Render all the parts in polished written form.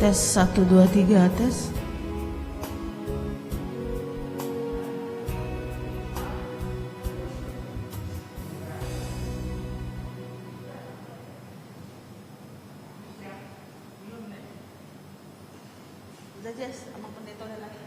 Tes 1 2 3 tes. Udah Jess, sama pendeta udah lagi.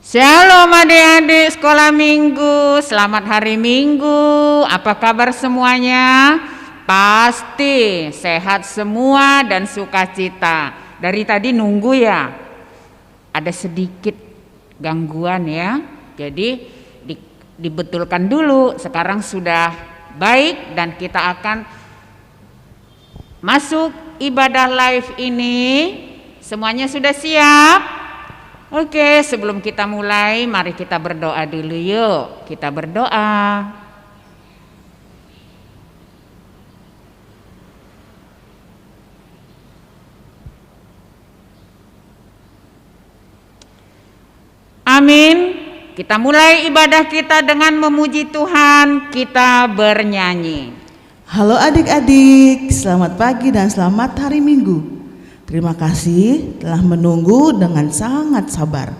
Shalom adik-adik sekolah minggu, selamat hari minggu. Apa kabar semuanya? Pasti sehat semua dan sukacita. Dari tadi nunggu ya, ada sedikit gangguan ya. Jadi dibetulkan dulu, sekarang sudah baik dan kita akan masuk ibadah live ini. Semuanya sudah siap? Oke, sebelum kita mulai, mari kita berdoa dulu yuk. Kita berdoa. Amin. Kita mulai ibadah kita dengan memuji Tuhan. Kita bernyanyi. Halo adik-adik, selamat pagi dan selamat hari Minggu. Terima kasih telah menunggu dengan sangat sabar.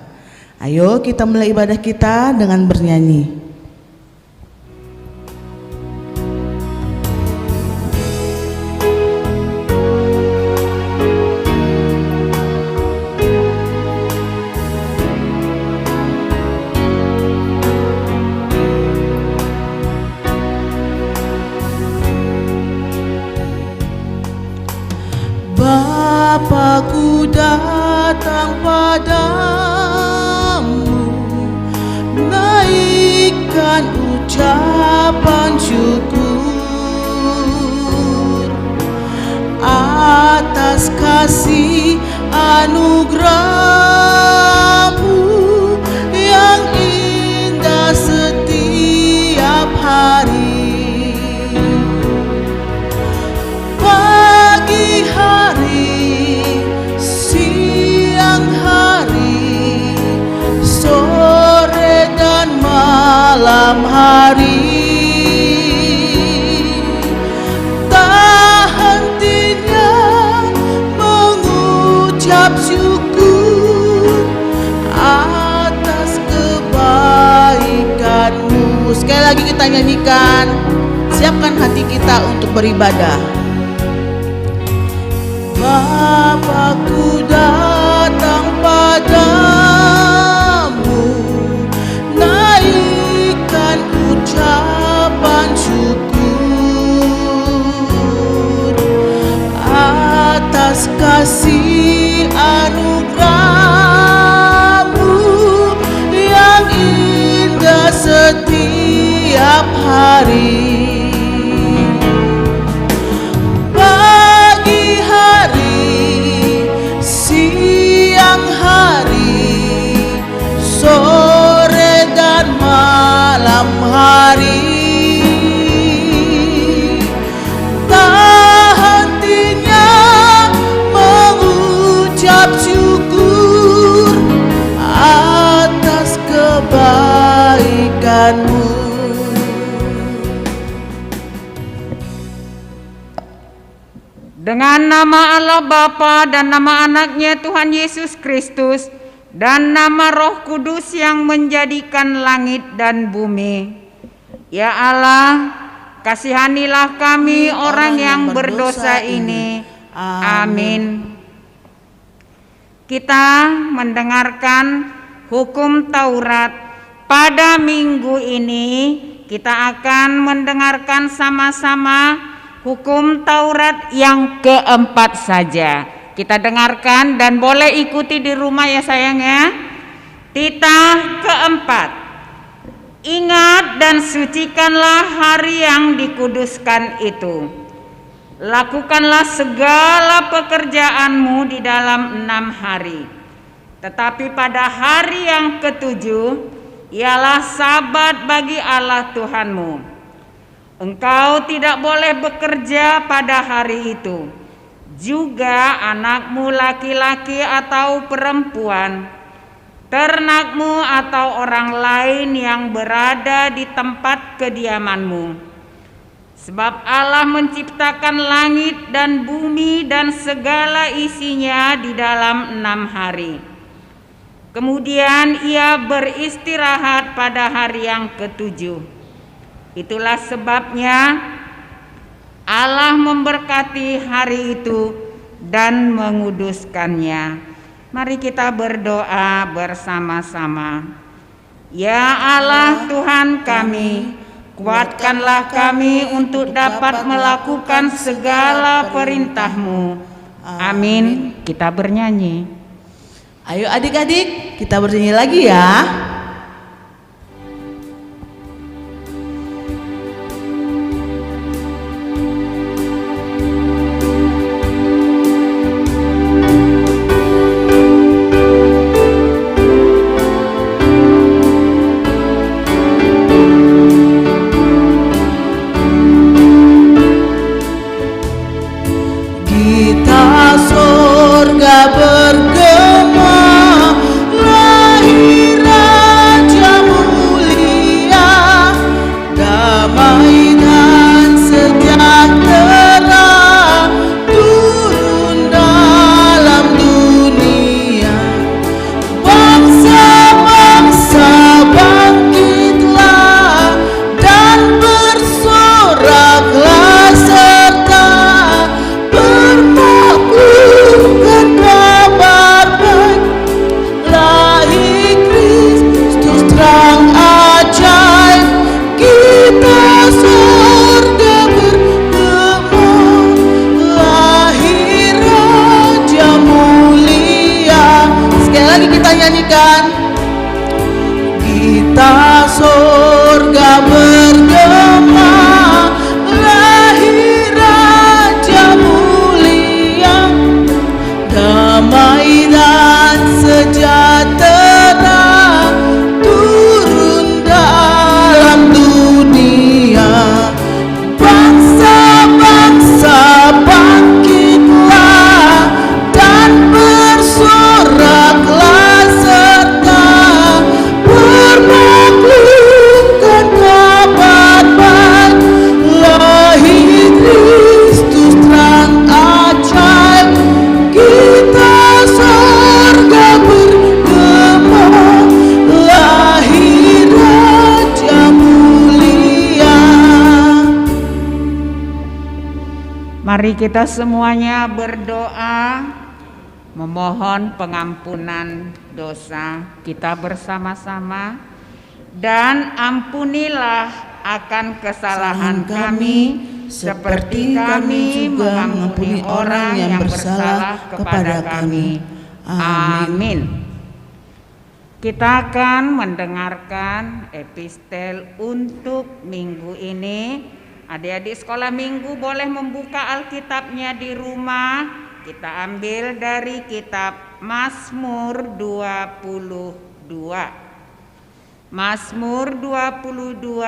Ayo kita mulai ibadah kita dengan bernyanyi. Bapakku datang padamu, naikkan ucapan syukur atas kasih anugerah-Mu yang indah setiap hari. Pagi hari, siang hari, sore dan malam hari, tak hentinya mengucap syukur atas kebaikan-Mu. Sekali lagi kita nyanyikan, siapkan hati kita untuk beribadah. Bapakku datang padamu, naikkan ucapan syukur atas kasih anugerah-Mu yang indah setiap hari. Sore dan malam hari, tak hentinya mengucap syukur atas kebaikan-Mu. Dengan nama Allah Bapa dan nama anaknya Tuhan Yesus Kristus dan nama Roh Kudus yang menjadikan langit dan bumi. Ya Allah, kasihanilah kami orang yang berdosa ini. Amin. Kita mendengarkan hukum Taurat. Pada minggu ini kita akan mendengarkan sama-sama hukum Taurat yang keempat saja. Kita dengarkan dan boleh ikuti di rumah ya sayang ya. Titah keempat. Ingat dan sucikanlah hari yang dikuduskan itu. Lakukanlah segala pekerjaanmu di dalam 6 hari. Tetapi pada hari yang ketujuh ialah sabat bagi Allah Tuhanmu. Engkau tidak boleh bekerja pada hari itu. Juga anakmu laki-laki atau perempuan, ternakmu atau orang lain yang berada di tempat kediamanmu. Sebab Allah menciptakan langit dan bumi dan segala isinya di dalam 6 hari. Kemudian Ia beristirahat pada hari yang ketujuh. Itulah sebabnya Allah memberkati hari itu dan menguduskannya. Mari kita berdoa bersama-sama. Ya Allah Tuhan kami, kuatkanlah kami untuk dapat melakukan segala perintah-Mu. Amin. Kita bernyanyi. Ayo adik-adik, kita bernyanyi lagi ya. Sorga bergema, lahiran kita nyanyikan. Kita surga bergema, lahir Raja mulia, damai dan sejahtera turun dalam dunia. Bangsa-bangsa bangkitlah dan bersoraklah serta bermaklumkan kabar baik, lahir Kristus terang ajaib. Kita surga bergema, lahir Raja mulia. Mari kita semuanya berdoa memohon pengampunan dosa kita bersama-sama. Dan ampunilah akan kesalahan kami seperti kami mengampuni orang yang bersalah kepada kami. Amin. Kita akan mendengarkan epistel untuk minggu ini. Adik-adik sekolah minggu boleh membuka Alkitabnya di rumah. Kita ambil dari kitab Mazmur 22. Mazmur 22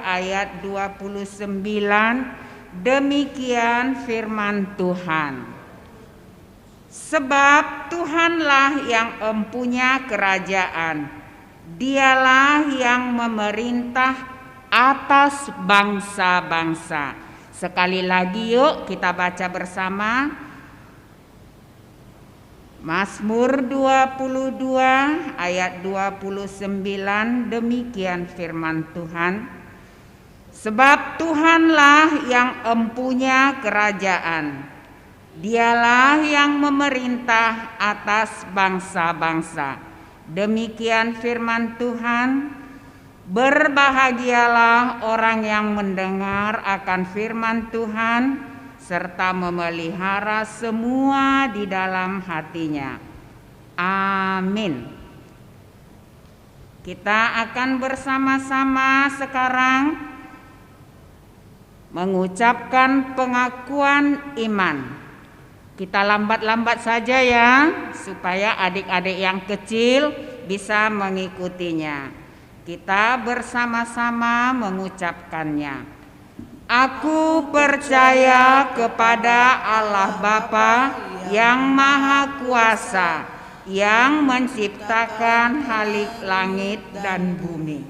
ayat 29. Demikian firman Tuhan. Sebab Tuhanlah yang empunya kerajaan, Dialah yang memerintah atas bangsa-bangsa. Sekali lagi yuk kita baca bersama. Mazmur 22 ayat 29, demikian firman Tuhan. Sebab Tuhanlah yang empunya kerajaan, Dialah yang memerintah atas bangsa-bangsa. Demikian firman Tuhan. Berbahagialah orang yang mendengar akan firman Tuhan serta memelihara semua di dalam hatinya. Amin. Kita akan bersama-sama sekarang mengucapkan pengakuan iman. Kita lambat-lambat saja ya, supaya adik-adik yang kecil bisa mengikutinya. Kita bersama-sama mengucapkannya. Aku percaya kepada Allah Bapa yang Maha Kuasa, yang menciptakan halik langit dan bumi.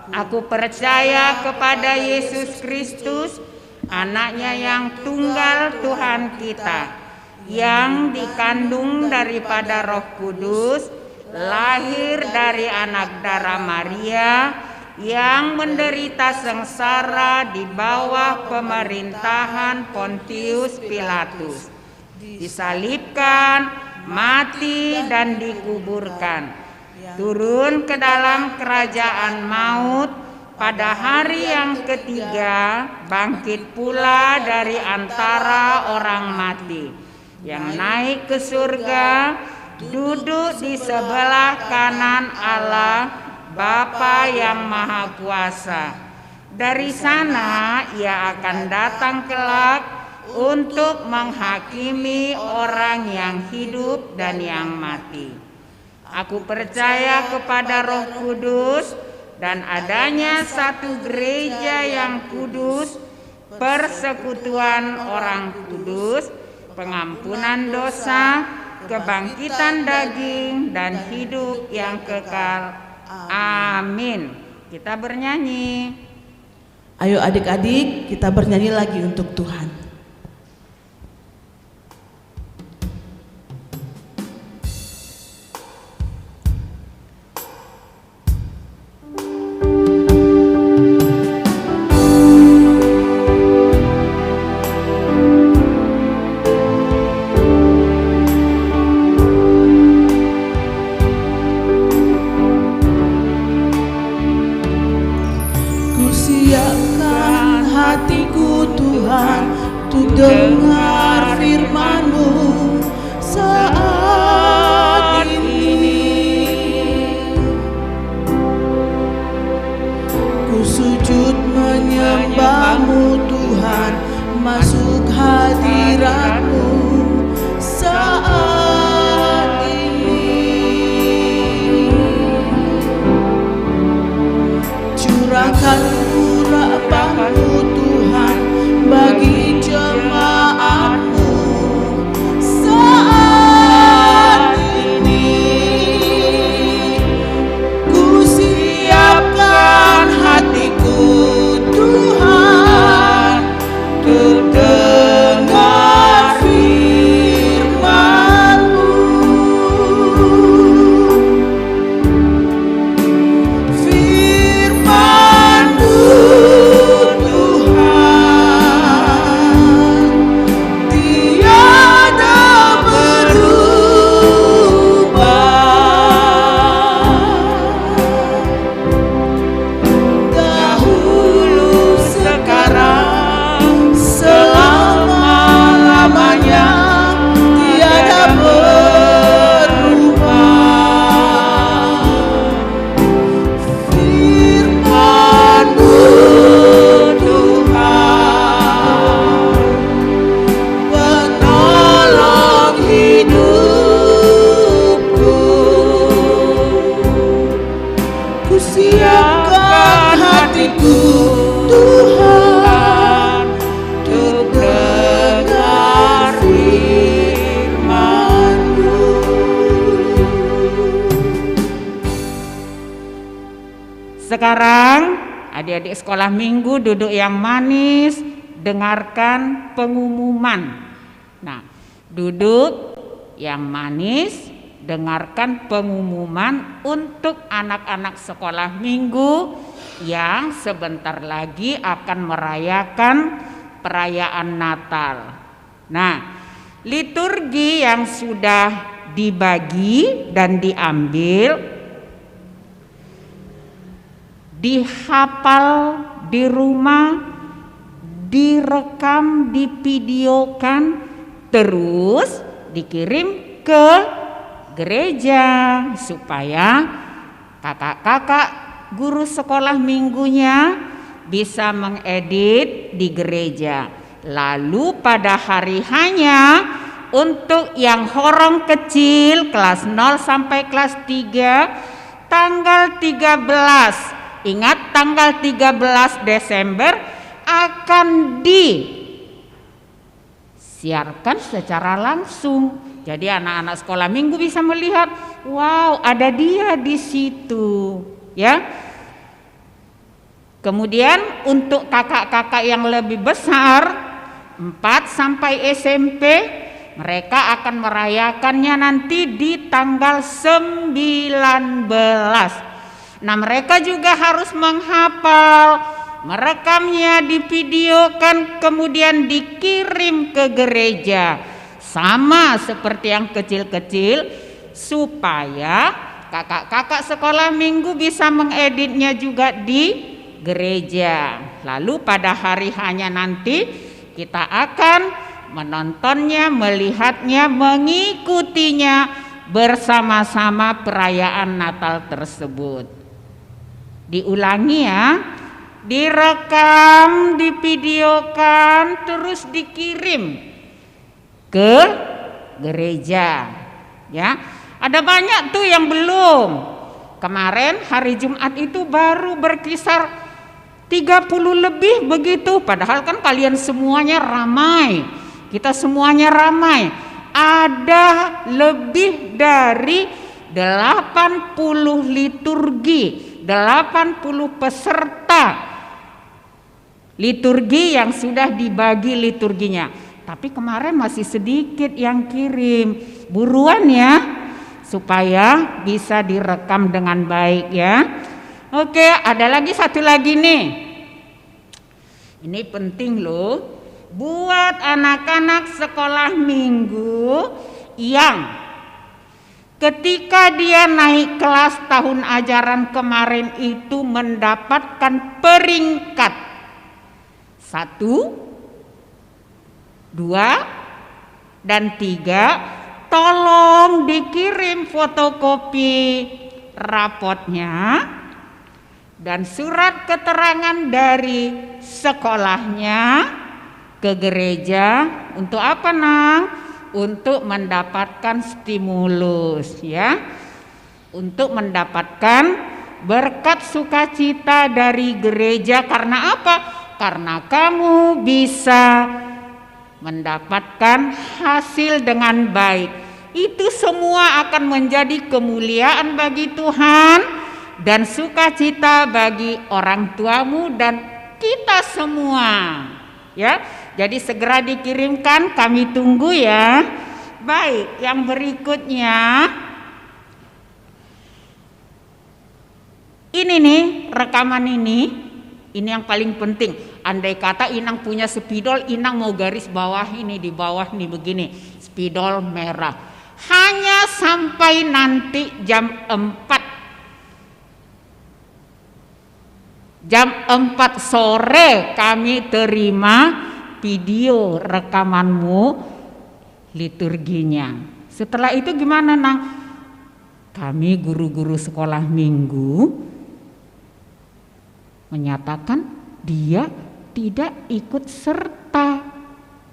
Aku percaya kepada Yesus Kristus, Anaknya yang tunggal Tuhan kita, yang dikandung daripada Roh Kudus, lahir dari anak darah Maria, yang menderita sengsara di bawah pemerintahan Pontius Pilatus, disalibkan, mati dan dikuburkan, turun ke dalam kerajaan maut, pada hari yang ketiga bangkit pula dari antara orang mati, yang naik ke surga, duduk di sebelah kanan Allah Bapa yang Maha Kuasa. Dari sana ia akan datang kelak untuk menghakimi orang yang hidup dan yang mati. Aku percaya kepada Roh Kudus dan adanya satu gereja yang kudus, persekutuan orang kudus, pengampunan dosa, kebangkitan daging, dan hidup yang kekal. Amin. Kita bernyanyi. Ayo adik-adik, kita bernyanyi lagi untuk Tuhan. Siapkan hatiku Tuhan Sekarang adik-adik sekolah minggu duduk yang manis, dengarkan pengumuman. Nah, duduk yang manis, dengarkan pengumuman untuk anak-anak sekolah minggu yang sebentar lagi akan merayakan perayaan Natal. Nah, liturgi yang sudah dibagi dan diambil, dihafal di rumah, direkam, divideokan, terus dikirim ke gereja supaya kakak-kakak guru sekolah minggunya bisa mengedit di gereja. Lalu pada hari hanya untuk yang horong kecil kelas 0 sampai kelas 3 tanggal 13, ingat tanggal 13 Desember akan disiarkan secara langsung. Jadi anak-anak sekolah minggu bisa melihat, wow, ada dia di situ, ya. Kemudian untuk kakak-kakak yang lebih besar 4 sampai SMP, mereka akan merayakannya nanti di tanggal 19. Nah, mereka juga harus menghafal, merekamnya, divideokan, kemudian dikirim ke gereja. Sama seperti yang kecil-kecil, supaya kakak-kakak sekolah minggu bisa mengeditnya juga di gereja. Lalu pada hari hanya nanti kita akan menontonnya, melihatnya, mengikutinya bersama-sama perayaan Natal tersebut. Diulangi ya, direkam, divideokan, terus dikirim ke gereja, ya. Ada banyak tuh yang belum. Kemarin hari Jumat itu baru berkisar 30 lebih begitu, padahal kan kalian semuanya ramai, kita semuanya ramai. Ada lebih dari 80 liturgi, 80 peserta liturgi yang sudah dibagi liturginya. Tapi kemarin masih sedikit yang kirim. Buruan ya, supaya bisa direkam dengan baik ya. Oke, ada lagi satu lagi nih. Ini penting loh, buat anak-anak sekolah minggu yang ketika dia naik kelas tahun ajaran kemarin itu mendapatkan peringkat 1, 2, dan 3, tolong dikirim fotokopi rapotnya dan surat keterangan dari sekolahnya ke gereja. Untuk apa, Nang? Untuk mendapatkan stimulus ya, untuk mendapatkan berkat sukacita dari gereja. Karena apa? Karena kamu bisa mendapatkan hasil dengan baik. Itu semua akan menjadi kemuliaan bagi Tuhan dan sukacita bagi orang tuamu dan kita semua. Ya, jadi segera dikirimkan, kami tunggu ya. Baik, yang berikutnya ini nih, rekaman ini yang paling penting. Andai kata Inang punya spidol, Inang mau garis bawah ini, di bawah nih begini, spidol merah. Hanya sampai nanti jam 4 sore kami terima video rekamanmu liturginya. Setelah itu gimana, Nang? Kami guru-guru sekolah minggu menyatakan dia tidak ikut serta,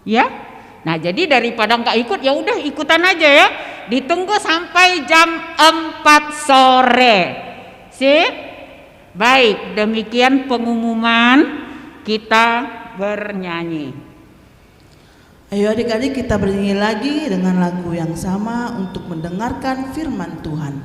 ya. Nah, jadi daripada nggak ikut, ya udah ikutan aja ya. Ditunggu sampai jam 4 sore. Sip? Baik, demikian pengumuman, kita bernyanyi. Ayo adik-adik, kita bernyanyi lagi dengan lagu yang sama untuk mendengarkan firman Tuhan.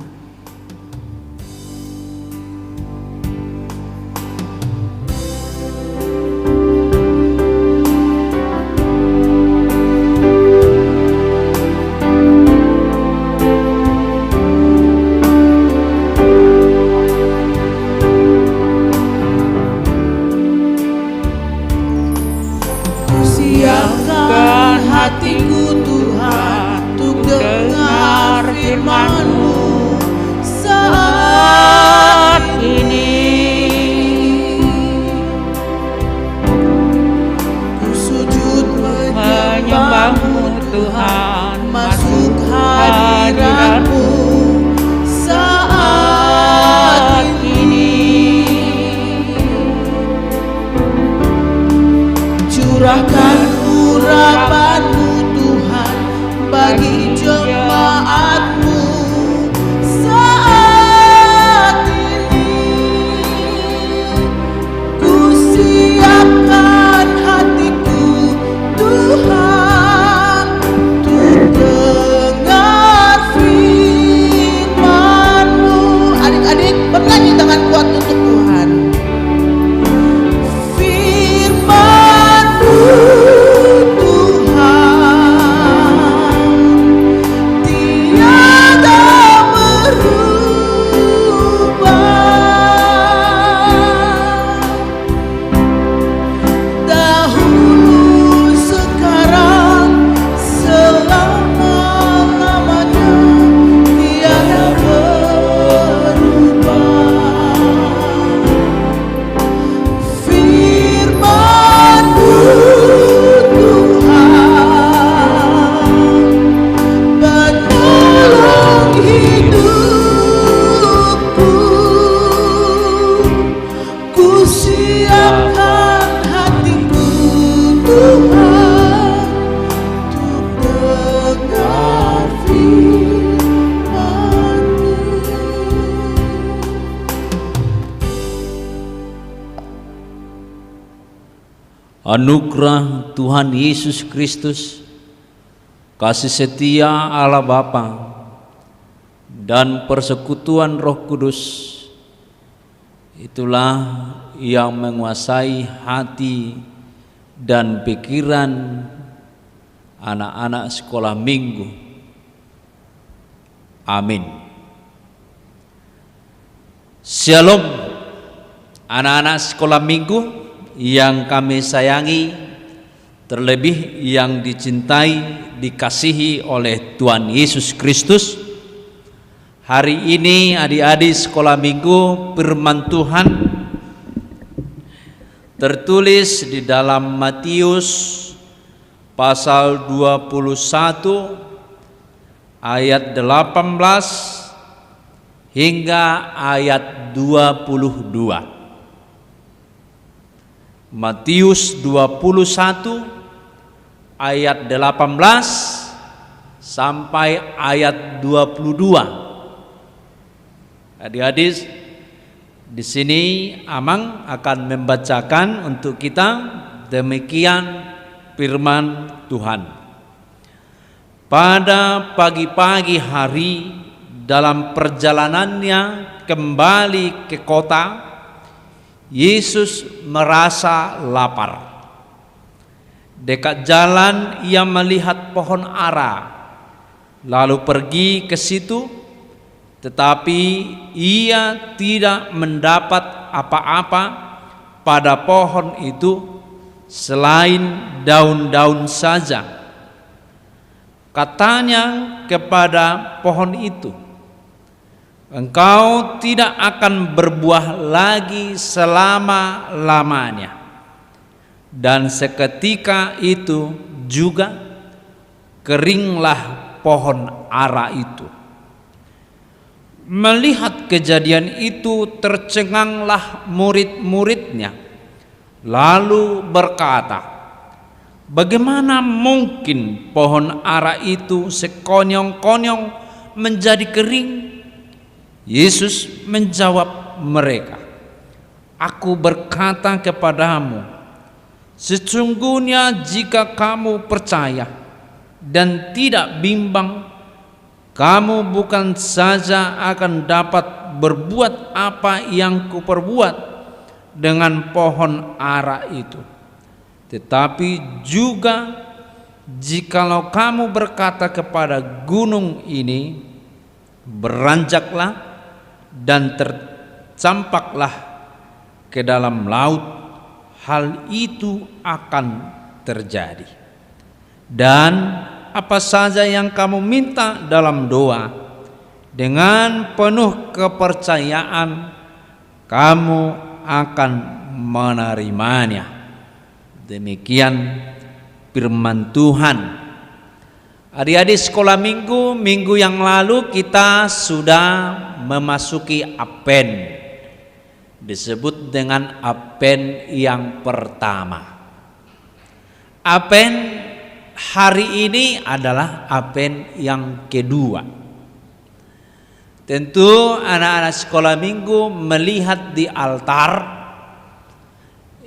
anugerah Tuhan Yesus Kristus, kasih setia Allah Bapa, dan persekutuan Roh Kudus itulah yang menguasai hati dan pikiran anak-anak sekolah minggu. Amin. Shalom anak-anak sekolah minggu yang kami sayangi, terlebih yang dicintai, dikasihi oleh Tuhan Yesus Kristus. Hari ini adik-adik sekolah minggu, firman Tuhan tertulis di dalam Matius pasal 21 ayat 18 hingga ayat 22. Matius 21 ayat 18 sampai ayat 22. Adik-adik, di sini Amang akan membacakan untuk kita demikian firman Tuhan. Pada pagi-pagi hari, dalam perjalanannya kembali ke kota, Yesus merasa lapar. Dekat jalan ia melihat pohon ara, lalu pergi ke situ, tetapi ia tidak mendapat apa-apa pada pohon itu selain daun-daun saja. Katanya kepada pohon itu, "Engkau tidak akan berbuah lagi selama-lamanya." Dan seketika itu juga keringlah pohon ara itu. Melihat kejadian itu, tercenganglah murid-muridnya, lalu berkata, "Bagaimana mungkin pohon ara itu sekonyong-konyong menjadi kering?" Yesus menjawab mereka, "Aku berkata kepadamu, sesungguhnya jika kamu percaya dan tidak bimbang, kamu bukan saja akan dapat berbuat apa yang kuperbuat dengan pohon ara itu, tetapi juga jikalau kamu berkata kepada gunung ini, beranjaklah dan tercampaklah ke dalam laut, hal itu akan terjadi. Dan apa saja yang kamu minta dalam doa, dengan penuh kepercayaan kamu akan menerimanya." Demikian firman Tuhan. Adik-adik sekolah minggu yang lalu kita sudah memasuki Advent, disebut dengan Advent yang pertama. Advent hari ini adalah Advent yang kedua. Tentu anak-anak sekolah minggu melihat di altar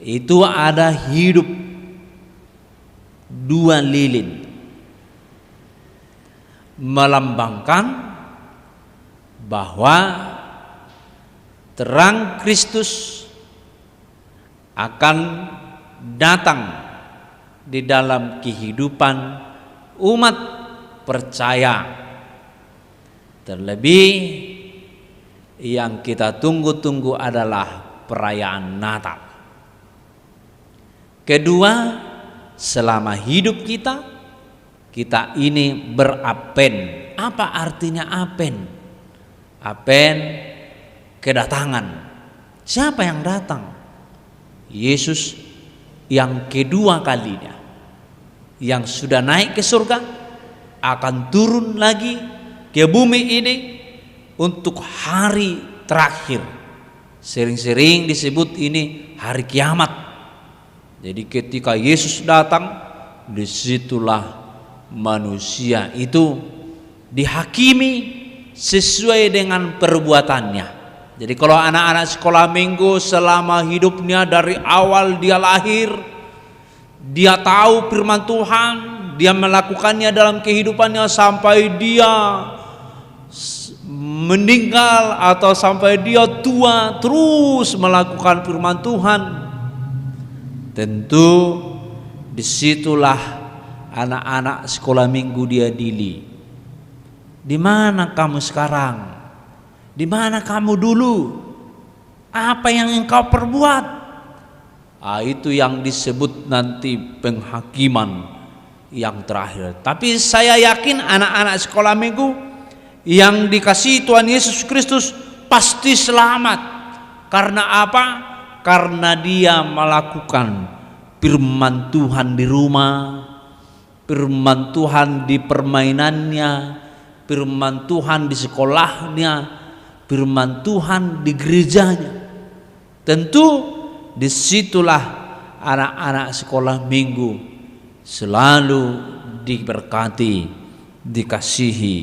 itu ada hidup dua lilin, melambangkan bahwa terang Kristus akan datang di dalam kehidupan umat percaya. Terlebih yang kita tunggu-tunggu adalah perayaan Natal. Kedua, selama hidup kita ini beradvent. Apa artinya advent? Advent kedatangan. Siapa yang datang? Yesus yang kedua kalinya, yang sudah naik ke surga, akan turun lagi ke bumi ini untuk hari terakhir. Sering-sering disebut ini hari kiamat. Jadi ketika Yesus datang, disitulah manusia itu dihakimi sesuai dengan perbuatannya. Jadi kalau anak-anak sekolah minggu selama hidupnya dari awal dia lahir dia tahu firman Tuhan, dia melakukannya dalam kehidupannya sampai dia meninggal atau sampai dia tua terus melakukan firman Tuhan, tentu disitulah anak-anak sekolah minggu dia dili. Di mana kamu sekarang? Di mana kamu dulu? Apa yang engkau perbuat? Itu yang disebut nanti penghakiman yang terakhir. Tapi saya yakin anak-anak sekolah minggu yang dikasihi Tuhan Yesus Kristus pasti selamat. Karena apa? Karena dia melakukan firman Tuhan di rumah, firman Tuhan di permainannya, firman Tuhan di sekolahnya, firman Tuhan di gerejanya. Tentu disitulah anak-anak sekolah minggu selalu diberkati, dikasihi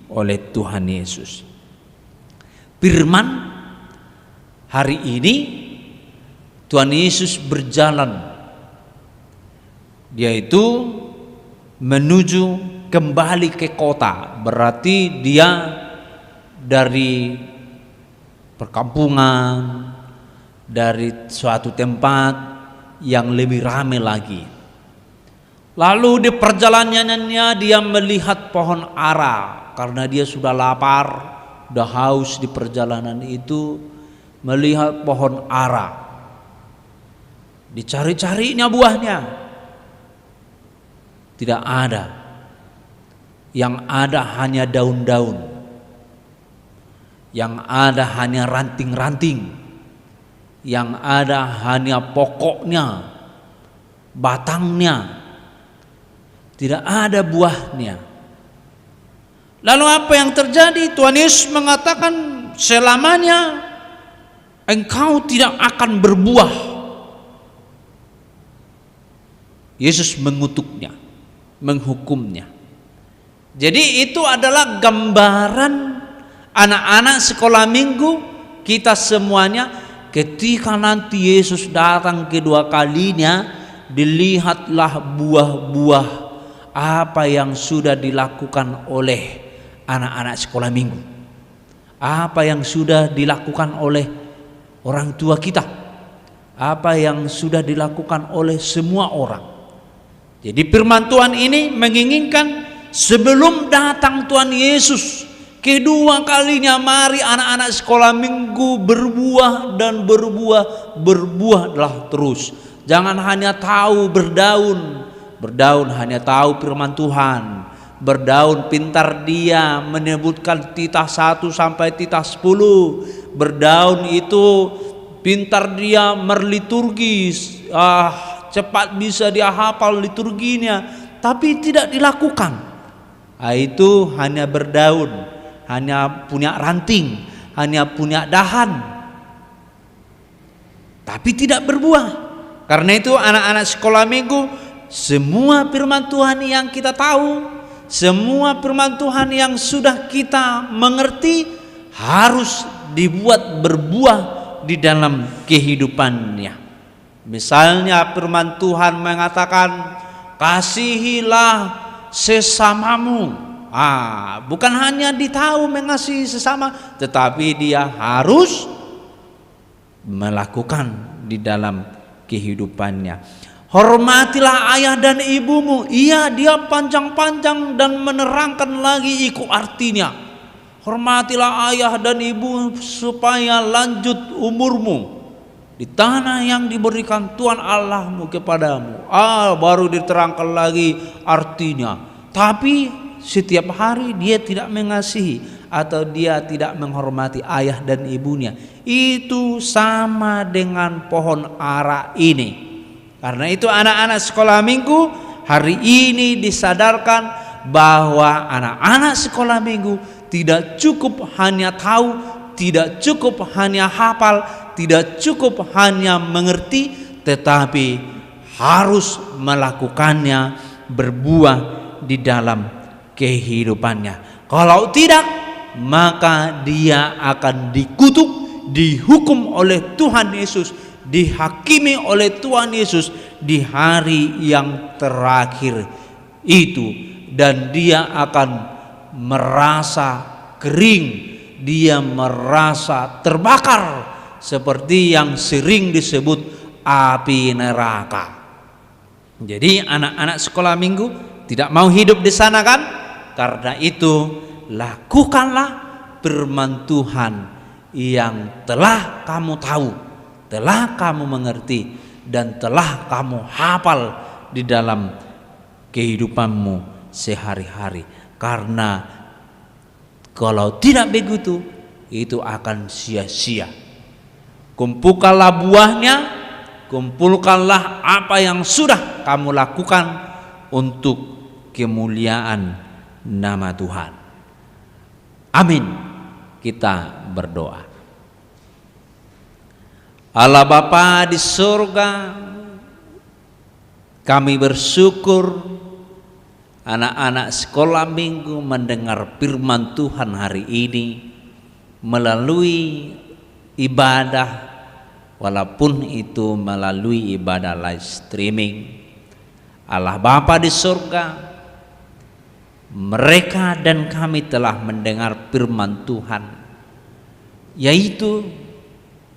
oleh Tuhan Yesus. Firman hari ini Tuhan Yesus berjalan, yaitu menuju kembali ke kota. Berarti dia dari perkampungan, dari suatu tempat yang lebih ramai lagi. Lalu di perjalanannya dia melihat pohon ara, karena dia sudah lapar, sudah haus di perjalanan itu, melihat pohon ara. Dicari-carinya buahnya, tidak ada. Yang ada hanya daun-daun, yang ada hanya ranting-ranting, yang ada hanya pokoknya, batangnya, tidak ada buahnya. Lalu apa yang terjadi? Tuhan Yesus mengatakan, selamanya engkau tidak akan berbuah. Yesus mengutuknya, menghukumnya. Jadi itu adalah gambaran anak-anak sekolah minggu kita semuanya. Ketika nanti Yesus datang kedua kalinya, dilihatlah buah-buah apa yang sudah dilakukan oleh anak-anak sekolah minggu, apa yang sudah dilakukan oleh orang tua kita, apa yang sudah dilakukan oleh semua orang. Jadi firman Tuhan ini menginginkan sebelum datang Tuhan Yesus kedua kalinya, mari anak-anak sekolah minggu berbuah dan berbuah, berbuahlah terus. Jangan hanya tahu berdaun hanya tahu firman Tuhan. Berdaun pintar dia menyebutkan titah 1 sampai titah 10. Berdaun itu pintar dia merliturgis, cepat bisa dia hafal liturginya, tapi tidak dilakukan. Itu hanya berdaun, hanya punya ranting, hanya punya dahan, tapi tidak berbuah. Karena itu anak-anak sekolah minggu, semua firman Tuhan yang kita tahu, semua firman Tuhan yang sudah kita mengerti harus dibuat berbuah di dalam kehidupannya. Misalnya firman Tuhan mengatakan, kasihilah sesamamu. Bukan hanya ditahu mengasihi sesama, tetapi dia harus melakukan di dalam kehidupannya. Hormatilah ayah dan ibumu. Iya, dia panjang-panjang dan menerangkan lagi ikut artinya. Hormatilah ayah dan ibu supaya lanjut umurmu di tanah yang diberikan Tuhan Allahmu kepadamu. Baru diterangkan lagi artinya. Tapi setiap hari dia tidak mengasihi atau dia tidak menghormati ayah dan ibunya, itu sama dengan pohon ara ini. Karena itu anak-anak sekolah minggu hari ini disadarkan bahwa anak-anak sekolah minggu tidak cukup hanya tahu, tidak cukup hanya hafal, tidak cukup hanya mengerti, tetapi harus melakukannya, berbuah di dalam kehidupannya. Kalau tidak, maka dia akan dikutuk, dihukum oleh Tuhan Yesus dihakimi oleh Tuhan Yesus di hari yang terakhir itu, dan dia akan merasa kering, dia merasa terbakar seperti yang sering disebut api neraka. Jadi anak-anak sekolah minggu tidak mau hidup di sana kan? Karena itu lakukanlah firman Tuhan yang telah kamu tahu, telah kamu mengerti, dan telah kamu hafal di dalam kehidupanmu sehari-hari. Karena kalau tidak begitu, itu akan sia-sia. Kumpulkanlah buahnya, kumpulkanlah apa yang sudah kamu lakukan untuk kemuliaan nama Tuhan. Amin. Kita berdoa. Allah Bapa di surga, kami bersyukur anak-anak sekolah minggu mendengar firman Tuhan hari ini melalui ibadah, walaupun itu melalui ibadah live streaming. Allah Bapa di surga, mereka dan kami telah mendengar firman Tuhan, yaitu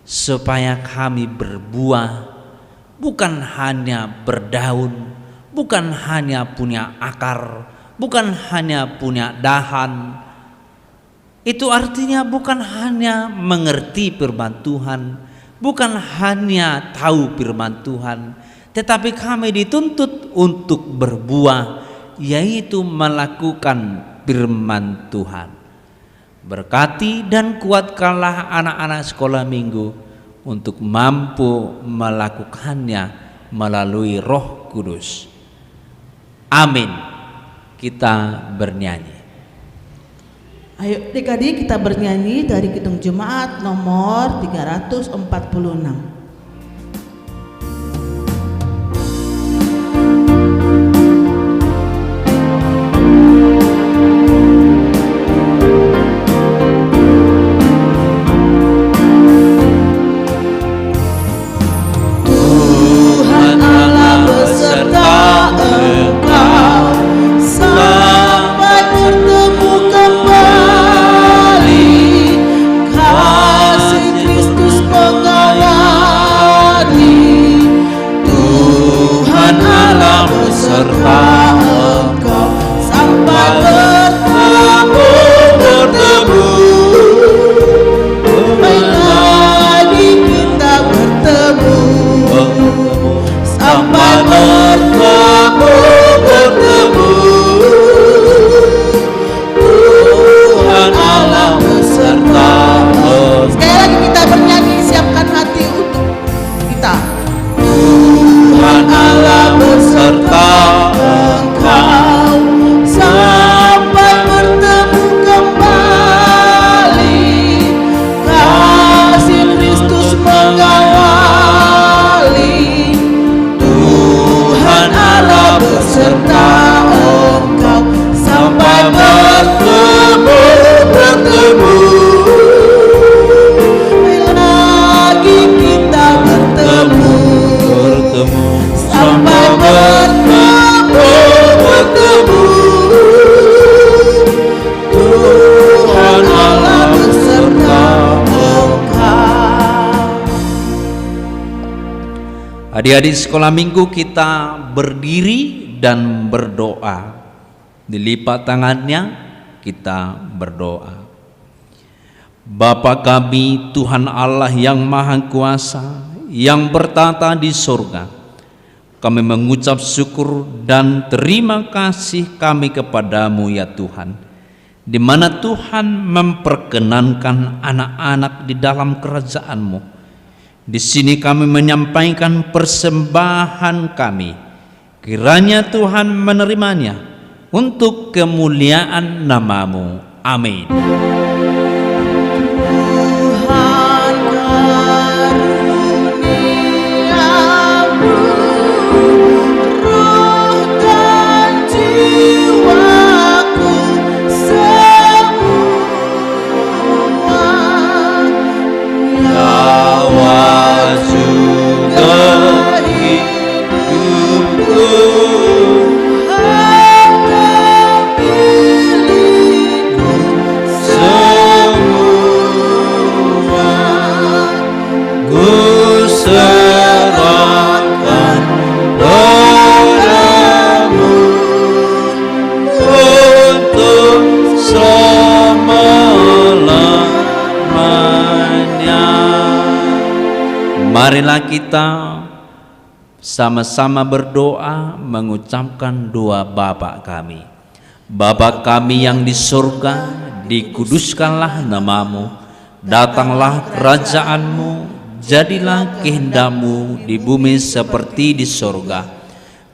supaya kami berbuah, bukan hanya berdaun, bukan hanya punya akar, bukan hanya punya dahan. Itu artinya bukan hanya mengerti firman Tuhan, bukan hanya tahu firman Tuhan, tetapi kami dituntut untuk berbuah, yaitu melakukan firman Tuhan. Berkati dan kuatkanlah anak-anak sekolah minggu untuk mampu melakukannya melalui Roh Kudus. Amin. Kita bernyanyi. Ayo adik-adik kita bernyanyi dari Kidung Jemaat nomor 346. Adik-adik sekolah minggu, kita berdiri dan berdoa. Dilipat tangannya, kita berdoa. Bapa kami, Tuhan Allah yang Maha Kuasa, yang bertata di surga, kami mengucap syukur dan terima kasih kami kepadamu ya Tuhan, di mana Tuhan memperkenankan anak-anak di dalam kerajaan-Mu. Di sini kami menyampaikan persembahan kami. Kiranya Tuhan menerimanya untuk kemuliaan nama-Mu. Amin. Tuhan karuniamu roh dan jiwaku semua. Nyawa Marilah kita sama-sama berdoa mengucapkan doa Bapa kami. Bapa kami yang di surga, dikuduskanlah namamu, datanglah kerajaanmu, jadilah kehendak-Mu di bumi seperti di surga.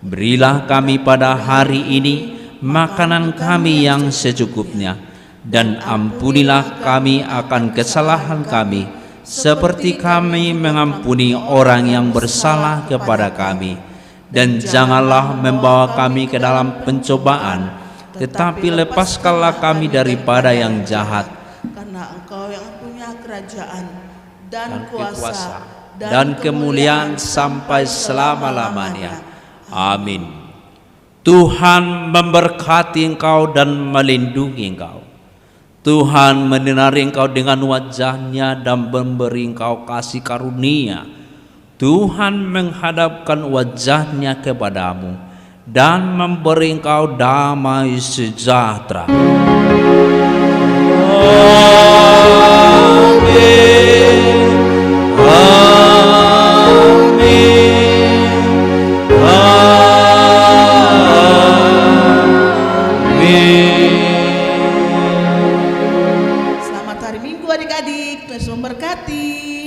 Berilah kami pada hari ini makanan kami yang secukupnya, dan ampunilah kami akan kesalahan kami, seperti kami mengampuni orang yang bersalah kepada kami. Dan janganlah membawa kami ke dalam pencobaan, tetapi lepaskanlah kami daripada yang jahat. Karena Engkau yang punya kerajaan dan kuasa dan kemuliaan sampai selama-lamanya. Amin. Tuhan memberkati engkau dan melindungi engkau. Tuhan menyinari engkau dengan wajah-Nya dan memberi engkau kasih karunia. Tuhan menghadapkan wajah-Nya kepadamu dan memberi engkau damai sejahtera. Amin. Amin. Amin. Selamat hari Minggu adik-adik, Tuhan Yesus memberkati.